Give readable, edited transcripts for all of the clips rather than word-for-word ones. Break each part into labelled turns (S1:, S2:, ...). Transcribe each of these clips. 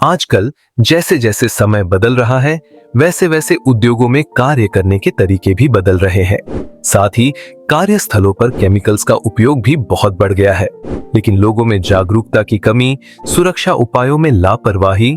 S1: आजकल जैसे जैसे समय बदल रहा है, वैसे वैसे उद्योगों में कार्य करने के तरीके भी बदल रहे हैं। साथ ही कार्यस्थलों पर केमिकल्स का उपयोग भी बहुत बढ़ गया है। लेकिन लोगों में जागरूकता की कमी, सुरक्षा उपायों में लापरवाही,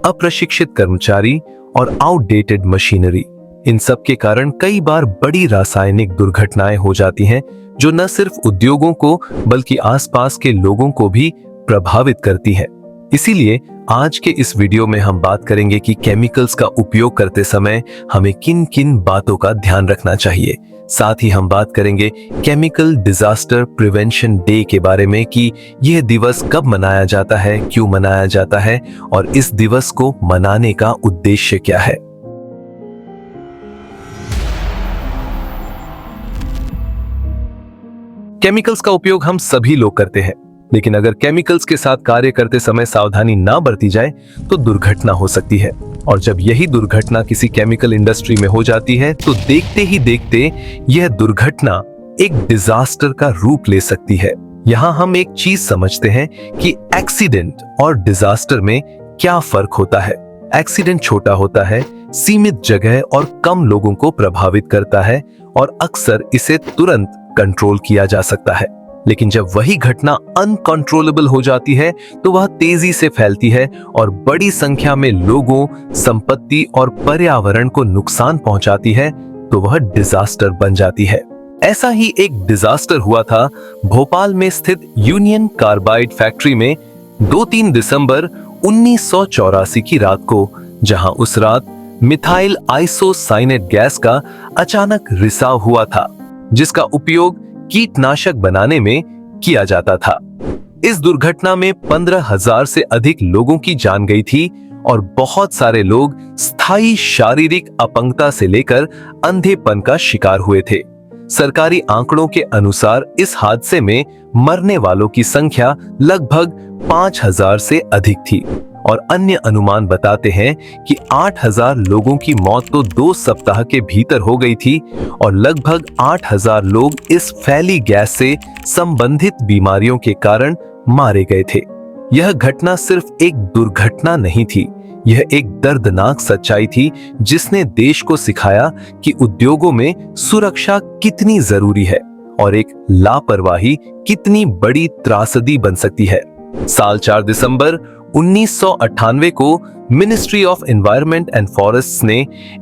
S1: अप्रशिक्षित कर्मचारी और आउटडेटेड मशीनरी, इन सब के कारण कई बार बड़ी रासायनिक दुर्घटनाएं हो जाती हैं, जो न सिर्फ उद्योगों को बल्कि आसपास के लोगों को भी प्रभावित करती हैं। इसीलिए आज के इस वीडियो में हम बात करेंगे कि केमिकल्स का उपयोग करते समय हमें किन किन बातों का ध्यान रखना चाहिए। साथ ही हम बात करेंगे केमिकल डिजास्टर प्रिवेंशन डे के बारे में कि यह दिवस कब मनाया जाता है, क्यों मनाया जाता है और इस दिवस को मनाने का उद्देश्य क्या है। केमिकल्स का उपयोग हम सभी लोग करते हैं, लेकिन अगर केमिकल्स के साथ कार्य करते समय सावधानी ना बरती जाए तो दुर्घटना हो सकती है। और जब यही दुर्घटना किसी केमिकल इंडस्ट्री में हो जाती है तो देखते ही देखते यह दुर्घटना एक डिजास्टर का रूप ले सकती है। यहाँ हम एक चीज समझते हैं कि एक्सीडेंट और डिजास्टर में क्या फर्क होता है। एक्सीडेंट छोटा होता है, सीमित जगह और कम लोगों को प्रभावित करता है और अक्सर इसे तुरंत कंट्रोल किया जा सकता है। लेकिन जब वही घटना अनकंट्रोलेबल हो जाती है तो वह तेजी से फैलती है और बड़ी संख्या में लोगों, संपत्ति और पर्यावरण को नुकसान पहुंचाती है, तो वह डिजास्टर बन जाती है। ऐसा ही एक डिजास्टर हुआ था भोपाल में स्थित यूनियन कार्बाइड फैक्ट्री में 2-3 दिसंबर 1984 की रात को, जहां उस रात मिथाइल आइसोसाइनेट गैस का अचानक रिसाव हुआ था, जिसका उपयोग कीटनाशक बनाने में किया जाता था। इस दुर्घटना में 15,000 से अधिक लोगों की जान गई थी और बहुत सारे लोग स्थायी शारीरिक अपंगता से लेकर अंधेपन का शिकार हुए थे। सरकारी आंकड़ों के अनुसार इस हादसे में मरने वालों की संख्या लगभग 5,000 से अधिक थी और अन्य अनुमान बताते हैं कि 8,000 लोगों की मौत तो 2 सप्ताह के भीतर हो गई थी और लगभग 8,000 लोग इस फैली गैस से संबंधित बीमारियों के कारण मारे गए थे। यह घटना सिर्फ एक दुर्घटना नहीं थी, यह एक दर्दनाक सच्चाई थी जिसने देश को सिखाया कि उद्योगों में सुरक्षा कितनी जरूरी है और एक लापरवाही कितनी बड़ी त्रासदी बन सकती है। साल 4 दिसंबर 1998 को ministry of environment and forests ने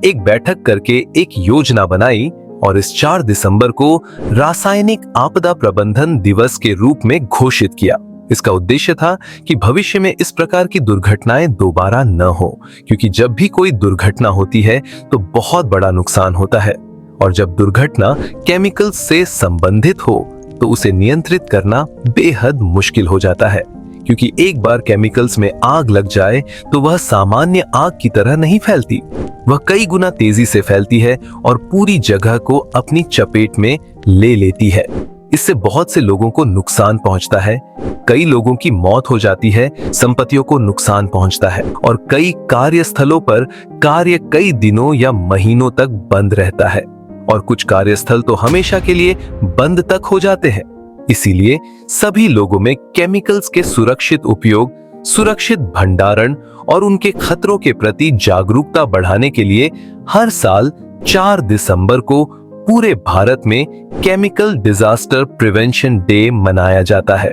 S1: एक बैठक करके एक योजना बनाई और इस 4 दिसंबर को रासायनिक आपदा प्रबंधन दिवस के रूप में घोषित किया। इसका उद्देश्य था कि भविष्य में इस प्रकार की दुर्घटनाएं दोबारा न हो, क्योंकि जब भी कोई दुर्घटना होती है तो बहुत बड़ा नुकसान होता है और जब दुर्घटना केमिकल से संबंधित हो तो उसे नियंत्रित करना बेहद मुश्किल हो जाता है, क्योंकि एक बार केमिकल्स में आग लग जाए तो वह सामान्य आग की तरह नहीं फैलती, वह कई गुना तेजी से फैलती है और पूरी जगह को अपनी चपेट में ले लेती है। इससे बहुत से लोगों को नुकसान पहुंचता है, कई लोगों की मौत हो जाती है, संपत्तियों को नुकसान पहुंचता है और कई कार्यस्थलों पर कार्य कई दिनों या महीनों तक बंद रहता है और कुछ कार्यस्थल तो हमेशा के लिए बंद तक हो जाते हैं। इसीलिए सभी लोगों में केमिकल्स के सुरक्षित उपयोग, सुरक्षित भंडारण और उनके खतरों के प्रति जागरूकता बढ़ाने के लिए हर साल 4 दिसंबर को पूरे भारत में केमिकल डिजास्टर प्रिवेंशन डे मनाया जाता है।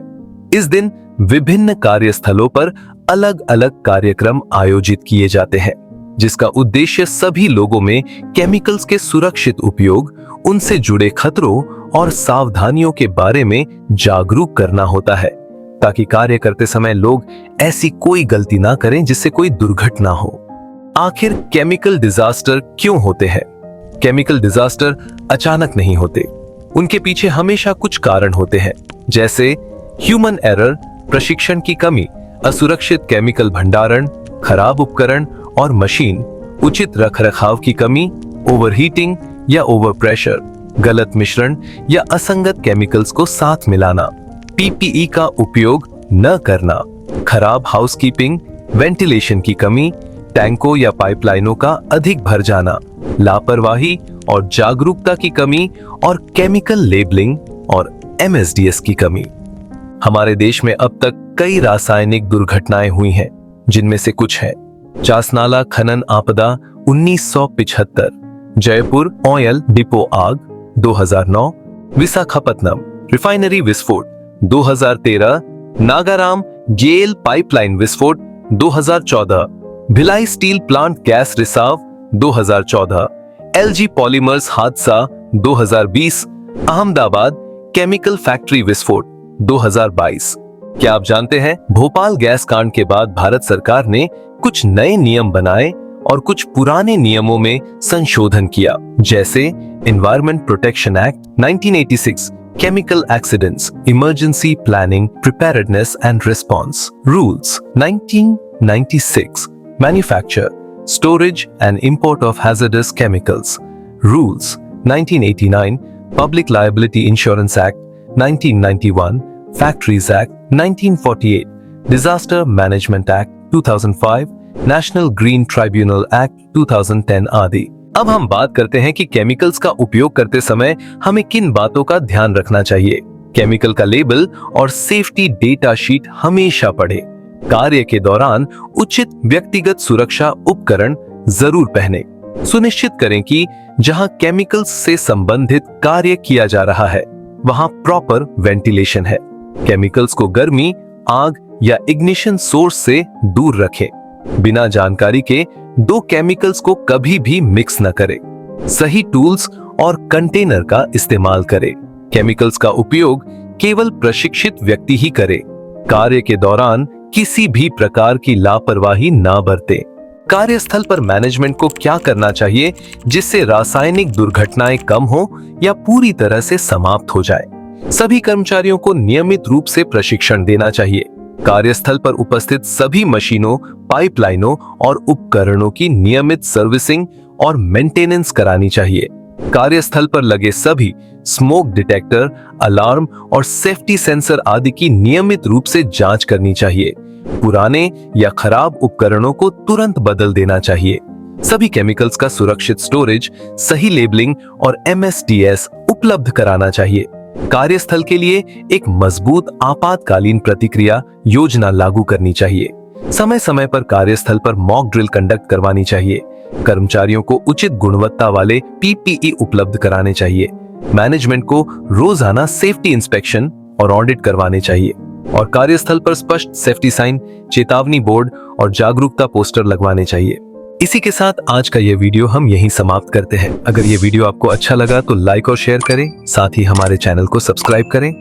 S1: इस दिन विभिन्न कार्यस्थलों पर अलग अलग कार्यक्रम आयोजित किए जाते हैं, जिसका उद्देश्य सभी लोगों में केमिकल्स के सुरक्षित उपयोग, उनसे जुड़े खतरों और सावधानियों के बारे में जागरूक करना होता है, ताकि कार्य करते समय लोग ऐसी कोई गलती ना करें जिससे कोई दुर्घटना हो। आखिर केमिकल डिजास्टर क्यों होते हैं? केमिकल डिजास्टर अचानक नहीं होते, उनके पीछे हमेशा कुछ कारण होते हैं, जैसे ह्यूमन एरर, प्रशिक्षण की कमी, असुरक्षित केमिकल भंडारण, खराब उपकरण और मशीन, उचित रखरखाव की कमी, ओवरहीटिंग या ओवरप्रेशर, गलत मिश्रण या असंगत केमिकल्स को साथ मिलाना, पीपीई का उपयोग न करना, खराब हाउसकीपिंग, वेंटिलेशन की कमी, टैंकों या पाइपलाइनों का अधिक भर जाना, लापरवाही और जागरूकता की कमी और केमिकल लेबलिंग और एमएसडीएस की कमी। हमारे देश में अब तक कई रासायनिक दुर्घटनाएं हुई हैं, जिनमें से कुछ है चासनाला खनन आपदा 1975, जयपुर ऑयल डिपो आग 2009, विशाखापत्तनम रिफाइनरी विस्फोट 2013, नागाराम गेल पाइपलाइन विस्फोट 2014, भिलाई स्टील प्लांट गैस रिसाव 2014, एलजी पॉलीमर्स हादसा 2020, अहमदाबाद केमिकल फैक्ट्री विस्फोट 2022। क्या आप जानते हैं भोपाल गैस कांड के बाद भारत सरकार ने कुछ नए नियम बनाए और कुछ पुराने नियमों में संशोधन किया, जैसे environment protection act 1986, chemical accidents emergency planning preparedness and response rules 1996, manufacture storage and import of hazardous chemicals rules 1989, public liability insurance act 1991, factories act 1948, disaster management act 2005, national green tribunal act 2010 आदि। अब हम बात करते हैं कि chemicals का उपयोग करते समय हमें किन बातों का ध्यान रखना चाहिए। केमिकल का लेबल और सेफ्टी डेटा शीट हमेशा पढ़ें। कार्य के दौरान उचित व्यक्तिगत सुरक्षा उपकरण जरूर पहने। सुनिश्चित करें कि जहां केमिकल्स से संबंधित कार्य किया जा रहा है वहां प्रॉपर वेंटिलेशन है। केमिकल्स को गर्मी, आग या इग्निशन सोर्स से दूर रखें। बिना जानकारी के दो केमिकल्स को कभी भी मिक्स न करें। सही टूल्स और कंटेनर का इस्तेमाल करें। केमिकल्स का उपयोग केवल प्रशिक्षित व्यक्ति ही करे। कार्य के दौरान किसी भी प्रकार की लापरवाही ना बरतें। कार्यस्थल पर मैनेजमेंट को क्या करना चाहिए जिससे रासायनिक दुर्घटनाएं कम हो या पूरी तरह से समाप्त हो जाए। सभी कर्मचारियों को नियमित रूप से प्रशिक्षण देना चाहिए। कार्यस्थल पर उपस्थित सभी मशीनों, पाइपलाइनों और उपकरणों की नियमित सर्विसिंग और मेंटेनेंस करानी चाहिए। कार्यस्थल पर लगे सभी स्मोक डिटेक्टर, अलार्म और सेफ्टी सेंसर आदि की नियमित रूप से जांच करनी चाहिए। पुराने या खराब उपकरणों को तुरंत बदल देना चाहिए। सभी केमिकल्स का सुरक्षित स्टोरेज, सही लेबलिंग और MSDS उपलब्ध कराना चाहिए। कार्यस्थल के लिए एक मजबूत आपातकालीन प्रतिक्रिया योजना लागू करनी चाहिए। समय समय पर कार्यस्थल पर मॉक ड्रिल कंडक्ट करवानी चाहिए। कर्मचारियों को उचित गुणवत्ता वाले PPE उपलब्ध कराने चाहिए। मैनेजमेंट को रोजाना सेफ्टी इंस्पेक्शन और ऑडिट करवाने चाहिए और कार्यस्थल पर स्पष्ट सेफ्टी साइन, चेतावनी बोर्ड और जागरूकता पोस्टर लगवाने चाहिए। इसी के साथ आज का ये वीडियो हम यहीं समाप्त करते हैं। अगर ये वीडियो आपको अच्छा लगा तो लाइक और शेयर करें, साथ ही हमारे चैनल को सब्सक्राइब करें